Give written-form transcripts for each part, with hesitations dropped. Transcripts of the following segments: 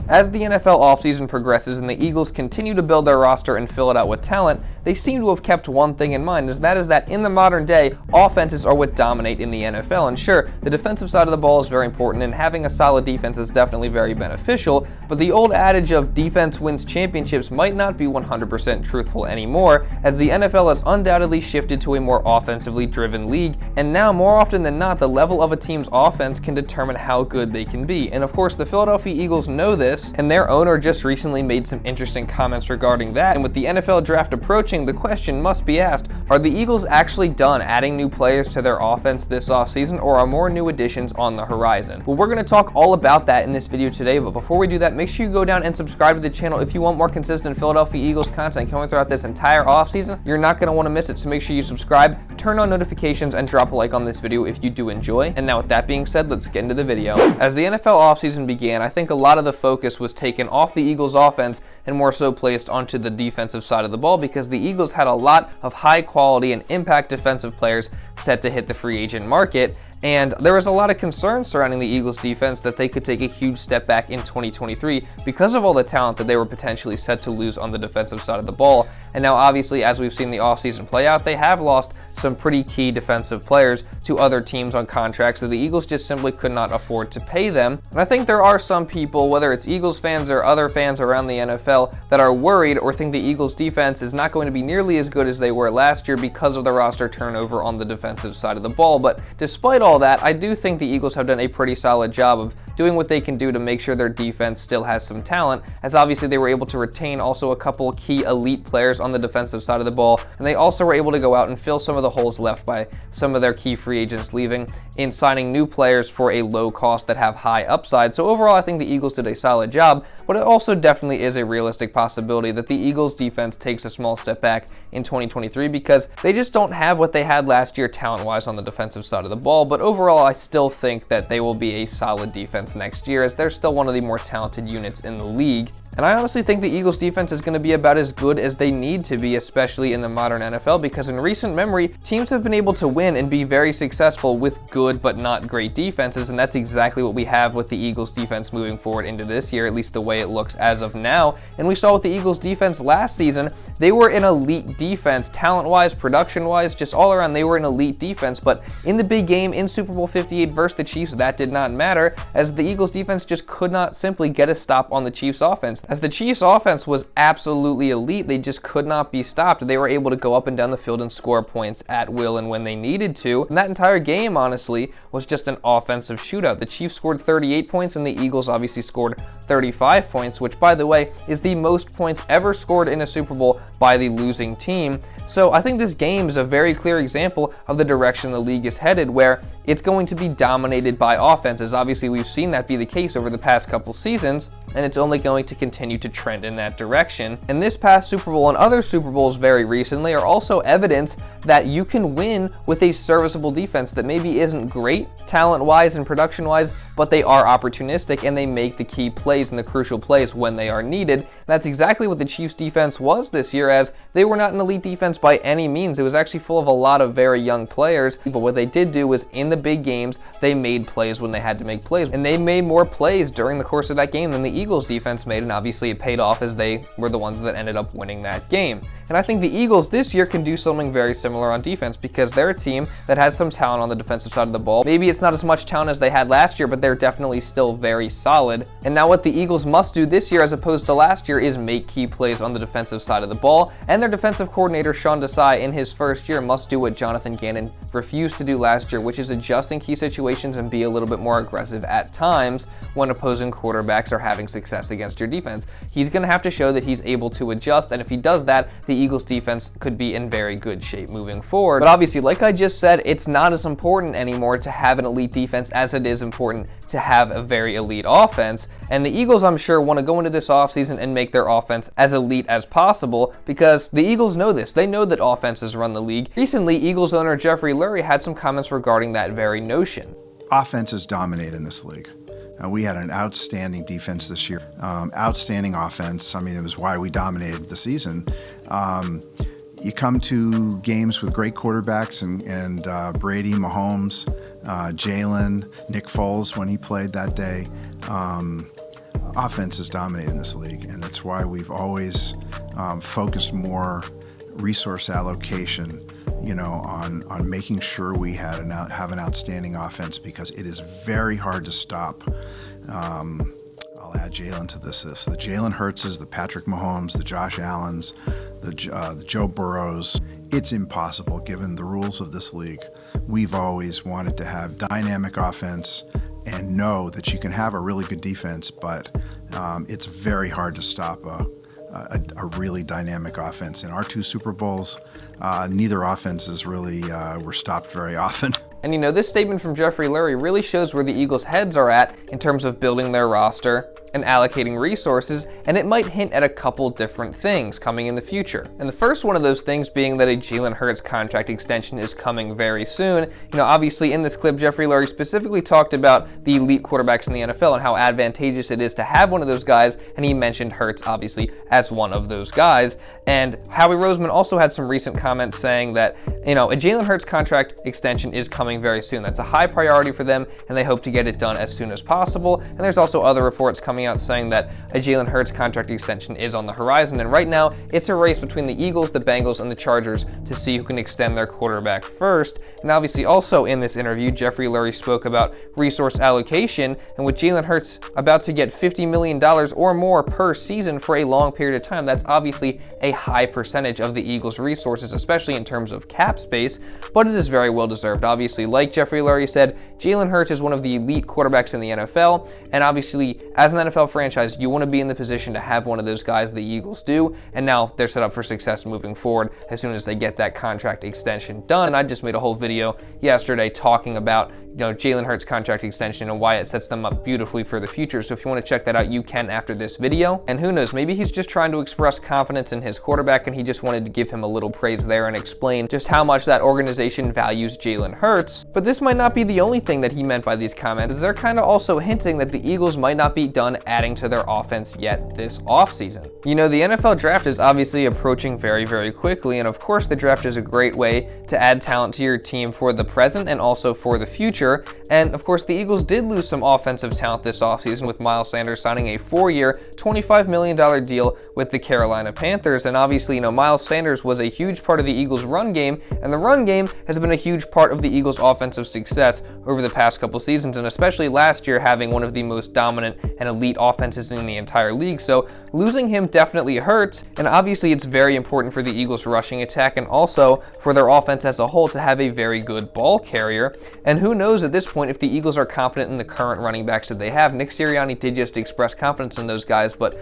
As the NFL offseason progresses and the Eagles continue to build their roster and fill it out with talent, they seem to have kept one thing in mind, is that in the modern day, offenses are what dominate in the NFL. And sure, the defensive side of the ball is very important, and having a solid defense is definitely very beneficial, but the old adage of defense wins championships might not be 100% truthful anymore, as the NFL has undoubtedly shifted to a more offensively driven league, and now more often than not, the level of a team's offense can determine how good they can be. And of course, the Philadelphia Eagles know this, and their owner just recently made some interesting comments regarding that. And with the NFL draft approaching, the question must be asked, are the Eagles actually done adding new players to their offense this offseason, or are more new additions on the horizon? Well, we're going to talk all about that in this video today, but before we do that, make sure you go down and subscribe to the channel if you want more consistent Philadelphia Eagles content coming throughout this entire offseason. You're not going to want to miss it, so make sure you subscribe, turn on notifications, and drop a like on this video if you do enjoy. And now with that being said, let's get into the video. As the NFL offseason began, I think a lot of the focus was taken off the Eagles offense and more so placed onto the defensive side of the ball, because the Eagles had a lot of high quality and impact defensive players set to hit the free agent market. And there was a lot of concern surrounding the Eagles defense that they could take a huge step back in 2023 because of all the talent that they were potentially set to lose on the defensive side of the ball. And now obviously, as we've seen the offseason play out, they have lost some pretty key defensive players to other teams on contracts that the Eagles just simply could not afford to pay them. And I think there are some people, whether it's Eagles fans or other fans around the NFL, that are worried or think the Eagles defense is not going to be nearly as good as they were last year because of the roster turnover on the defensive side of the ball. But despite all that, I do think the Eagles have done a pretty solid job of doing what they can do to make sure their defense still has some talent, as obviously they were able to retain also a couple key elite players on the defensive side of the ball, and they also were able to go out and fill some of the holes left by some of their key free agents leaving in signing new players for a low cost that have high upside. So overall, I think the Eagles did a solid job, but it also definitely is a realistic possibility that the Eagles defense takes a small step back in 2023 because they just don't have what they had last year talent-wise on the defensive side of the ball. But overall, I still think that they will be a solid defense next year, as they're still one of the more talented units in the league. And I honestly think the Eagles defense is going to be about as good as they need to be, especially in the modern NFL, because in recent memory, teams have been able to win and be very successful with good but not great defenses, and that's exactly what we have with the Eagles defense moving forward into this year, at least the way it looks as of now. And we saw with the Eagles defense last season, they were an elite defense, talent-wise, production-wise, just all around, they were an elite defense. But in the big game, in Super Bowl 58 versus the Chiefs, that did not matter, as the Eagles defense just could not simply get a stop on the Chiefs offense. As the Chiefs offense was absolutely elite, they just could not be stopped. They were able to go up and down the field and score points at will and when they needed to. And that entire game, honestly, was just an offensive shootout. The Chiefs scored 38 points and the Eagles obviously scored 35 points, which, by the way, is the most points ever scored in a Super Bowl by the losing team. So I think this game is a very clear example of the direction the league is headed, where it's going to be dominated by offenses. Obviously, we've seen that be the case over the past couple seasons, and it's only going to continue to trend in that direction. And this past Super Bowl and other Super Bowls very recently are also evidence that you can win with a serviceable defense that maybe isn't great talent-wise and production-wise, but they are opportunistic and they make the key plays and the crucial plays when they are needed. And that's exactly what the Chiefs defense was this year, as they were not an elite defense by any means. It was actually full of a lot of very young players, but what they did do was in the big games, they made plays when they had to make plays, and they made more plays during the course of that game than the Eagles defense made, and obviously it paid off as they were the ones that ended up winning that game. And I think the Eagles this year can do something very similar on defense, because they're a team that has some talent on the defensive side of the ball. Maybe it's not as much talent as they had last year, but they're definitely still very solid. And now what the Eagles must do this year as opposed to last year is make key plays on the defensive side of the ball, and their defensive coordinator Sean Desai in his first year must do what Jonathan Gannon refused to do last year, which is adjust in key situations and be a little bit more aggressive at times when opposing quarterbacks are having success against your defense. He's going to have to show that he's able to adjust, and if he does that, the Eagles defense could be in very good shape moving forward. But obviously, like I just said, it's not as important anymore to have an elite defense as it is important to have a very elite offense. And the Eagles, I'm sure, want to go into this offseason and make their offense as elite as possible, because the Eagles know this. They know that offenses run the league. Recently, Eagles owner Jeffrey Lurie had some comments regarding that very notion. Offenses dominate in this league. We had an outstanding defense this year, outstanding offense. I mean, it was why we dominated the season. You come to games with great quarterbacks and Brady, Mahomes, Jalen, Nick Foles when he played that day. offense is dominating this league, and that's why we've always focused more resource allocation, on making sure we have an outstanding offense, because it is very hard to stop. I'll add Jalen to this. The Jalen Hurtses, the Patrick Mahomes, the Josh Allens, the Joe Burrows. It's impossible given the rules of this league. We've always wanted to have dynamic offense and know that you can have a really good defense, but it's very hard to stop a really dynamic offense. In our 2 Super Bowls, neither offenses really were stopped very often. And this statement from Jeffrey Lurie really shows where the Eagles' heads are at in terms of building their roster and allocating resources, and it might hint at a couple different things coming in the future. And the first one of those things being that a Jalen Hurts contract extension is coming very soon. Obviously in this clip, Jeffrey Lurie specifically talked about the elite quarterbacks in the NFL and how advantageous it is to have one of those guys, and he mentioned Hurts obviously as one of those guys. And Howie Roseman also had some recent comments saying that, a Jalen Hurts contract extension is coming very soon. That's a high priority for them, and they hope to get it done as soon as possible. And there's also other reports coming out saying that a Jalen Hurts contract extension is on the horizon, and right now it's a race between the Eagles, the Bengals, and the Chargers to see who can extend their quarterback first. And obviously also in this interview, Jeffrey Lurie spoke about resource allocation, and with Jalen Hurts about to get $50 million or more per season for a long period of time, that's obviously a high percentage of the Eagles' resources, especially in terms of cap space, but it is very well deserved. Obviously, like Jeffrey Lurie said, Jalen Hurts is one of the elite quarterbacks in the NFL, and obviously as an NFL franchise, you want to be in the position to have one of those guys the Eagles do, and now they're set up for success moving forward as soon as they get that contract extension done. And I just made a whole video yesterday talking about Jalen Hurts contract extension and why it sets them up beautifully for the future. So if you want to check that out, you can after this video. And who knows, maybe he's just trying to express confidence in his quarterback and he just wanted to give him a little praise there and explain just how much that organization values Jalen Hurts. But this might not be the only thing that he meant by these comments, as they're kind of also hinting that the Eagles might not be done adding to their offense yet this offseason. The NFL draft is obviously approaching very, very quickly, and of course the draft is a great way to add talent to your team for the present and also for the future. And of course the Eagles did lose some offensive talent this offseason, with Miles Sanders signing a 4-year, $25 million deal with the Carolina Panthers. And obviously, Miles Sanders was a huge part of the Eagles' run game, and the run game has been a huge part of the Eagles' offensive success over the past couple seasons, and especially last year having one of the most dominant and elite offenses in the entire league. So losing him definitely hurts, and obviously it's very important for the Eagles' rushing attack and also for their offense as a whole to have a very good ball carrier. And who knows at this point if the Eagles are confident in the current running backs that they have. Nick Sirianni did just express confidence in those guys, but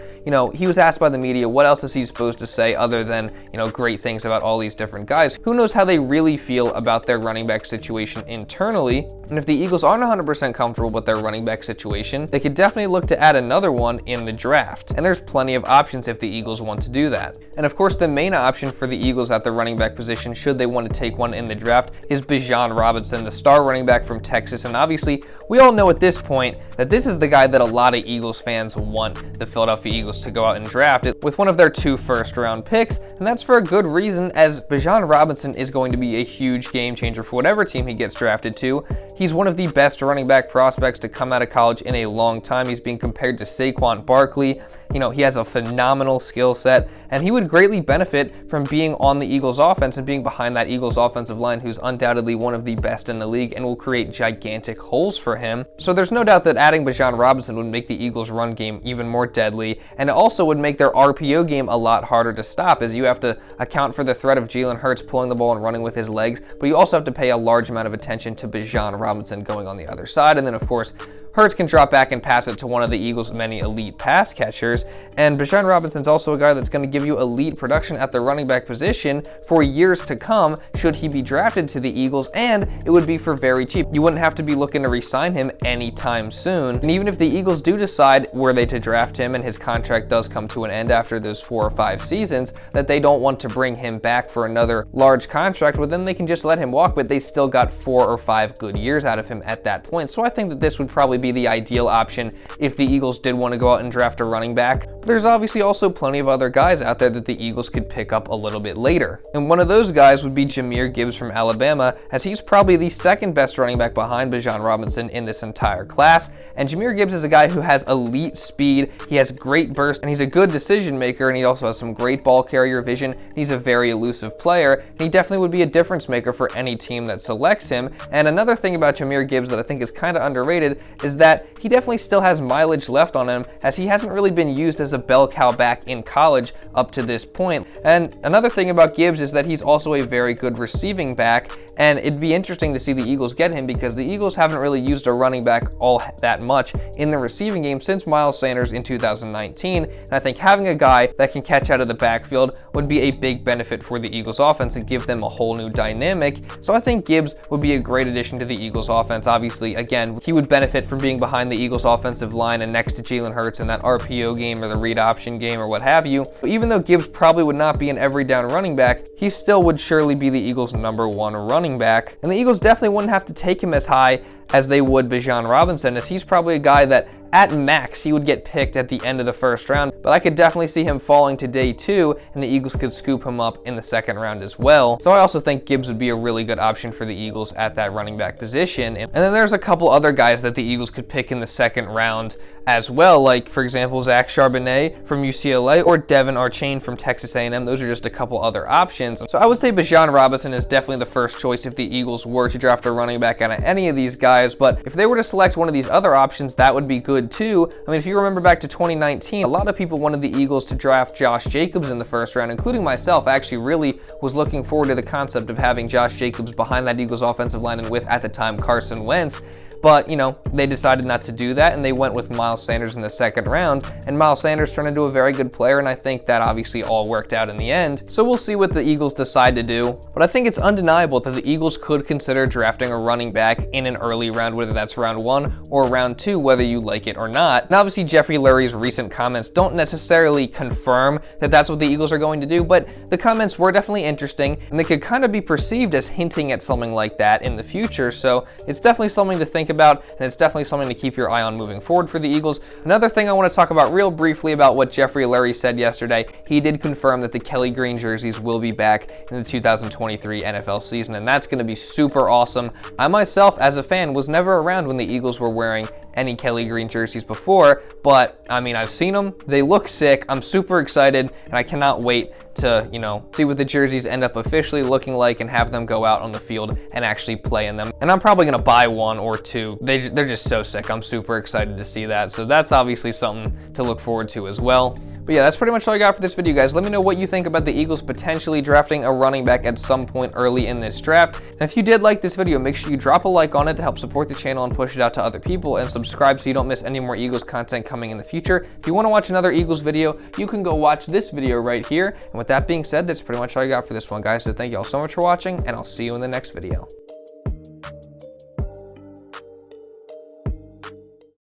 he was asked by the media what else is he supposed to say other than great things about all these different guys. Who knows how they really feel about their running back situation internally, and if the Eagles aren't 100% comfortable with their running back situation, they could definitely look to add another one in the draft. And there's plenty of options if the Eagles want to do that. And of course the main option for the Eagles at the running back position, should they want to take one in the draft, is Bijan Robinson, the star running back from Texas. And obviously we all know at this point that this is the guy that a lot of Eagles fans want the Philadelphia Eagles to go out and draft it with one of their 2 first-round picks, and that's for a good reason, as Bijan Robinson is going to be a huge game changer for whatever team he gets drafted to. He's one of the best running back prospects to come out of college in a long time. He's being compared to Saquon Barkley. He has a phenomenal skill set, and he would greatly benefit from being on the Eagles offense and being behind that Eagles offensive line, who's undoubtedly one of the best in the league and will create gigantic holes for him. So there's no doubt that adding Bijan Robinson would make the Eagles' run game even more deadly, and it also would make their RPO game a lot harder to stop, as you have to account for the threat of Jalen Hurts pulling the ball and running with his legs, but you also have to pay a large amount of attention to Bijan Robinson going on the other side. And then of course Hurts can drop back and pass it to one of the Eagles' many elite pass catchers, and Bijan Robinson's also a guy that's going to give you elite production at the running back position for years to come should he be drafted to the Eagles, and it would be for very cheap. You wouldn't have to be looking to re-sign him anytime soon. And even if the Eagles do decide were they to draft him and his contract does come to an end after those 4 or 5 seasons, that they don't want to bring him back for another large contract, well then they can just let him walk, but they still got 4 or 5 good years out of him at that point. So I think that this would probably be the ideal option if the Eagles did want to go out and draft a running back. but there's obviously also plenty of other guys out there that the Eagles could pick up a little bit later. And one of those guys would be Jahmyr Gibbs from Alabama, as he's probably the second best running back behind Bijan Robinson in this entire class. And Jahmyr Gibbs is a guy who has elite speed, he has great burst, and he's a good decision maker, and he also has some great ball carrier vision. He's a very elusive player, and he definitely would be a difference maker for any team that selects him. And another thing about Jahmyr Gibbs that I think is kind of underrated is that he definitely still has mileage left on him, as he hasn't really been used as a bell cow back in college up to this point. And another thing about Gibbs is that he's also a very good receiving back, and it'd be interesting to see the Eagles get him because the Eagles haven't really used a running back all that much in the receiving game since Miles Sanders in 2019. And I think having a guy that can catch out of the backfield would be a big benefit for the Eagles offense and give them a whole new dynamic. So I think Gibbs would be a great addition to the Eagles offense. Obviously, again, he would benefit from being behind the Eagles offensive line and next to Jalen Hurts in that RPO game or the read option game or what have you. But even though Gibbs probably would not be an every down running back, he still would surely be the Eagles' #1 running back. And the Eagles definitely wouldn't have to take him as high as they would Bijan Robinson, as he's probably a guy that at max he would get picked at the end of the first round, but I could definitely see him falling to day 2 and the Eagles could scoop him up in the second round as well. So I also think Gibbs would be a really good option for the Eagles at that running back position. And then there's a couple other guys that the Eagles could pick in the second round as well, like for example Zach Charbonnet from UCLA or Devin Archain from Texas A&M. Those are just a couple other options. So I would say Bijan Robinson is definitely the first choice if the Eagles were to draft a running back out of any of these guys, but if they were to select one of these other options, that would be good too. I mean, if you remember back to 2019, a lot of people wanted the Eagles to draft Josh Jacobs in the first round, including myself. I actually really was looking forward to the concept of having Josh Jacobs behind that Eagles offensive line and with, at the time, Carson Wentz. But, they decided not to do that, and they went with Miles Sanders in the second round, and Miles Sanders turned into a very good player, and I think that obviously all worked out in the end. So we'll see what the Eagles decide to do, but I think it's undeniable that the Eagles could consider drafting a running back in an early round, whether that's round 1 or round 2, whether you like it or not. And obviously Jeffrey Lurie's recent comments don't necessarily confirm that that's what the Eagles are going to do, but the comments were definitely interesting, and they could kind of be perceived as hinting at something like that in the future, so it's definitely something to think about, and it's definitely something to keep your eye on moving forward for the Eagles. Another thing I want to talk about real briefly about what Jeffrey Lurie said yesterday, he did confirm that the Kelly Green jerseys will be back in the 2023 NFL season, and that's going to be super awesome. I myself, as a fan, was never around when the Eagles were wearing any Kelly Green jerseys before, but I mean, I've seen them, they look sick, I'm super excited, and I cannot wait to, see what the jerseys end up officially looking like and have them go out on the field and actually play in them. And I'm probably gonna buy one or two. They're just so sick. I'm super excited to see that. So that's obviously something to look forward to as well. But yeah, that's pretty much all I got for this video, guys. Let me know what you think about the Eagles potentially drafting a running back at some point early in this draft. And if you did like this video, make sure you drop a like on it to help support the channel and push it out to other people, and subscribe so you don't miss any more Eagles content coming in the future. If you want to watch another Eagles video, you can go watch this video right here. And with that being said, that's pretty much all I got for this one, guys. So thank you all so much for watching, and I'll see you in the next video.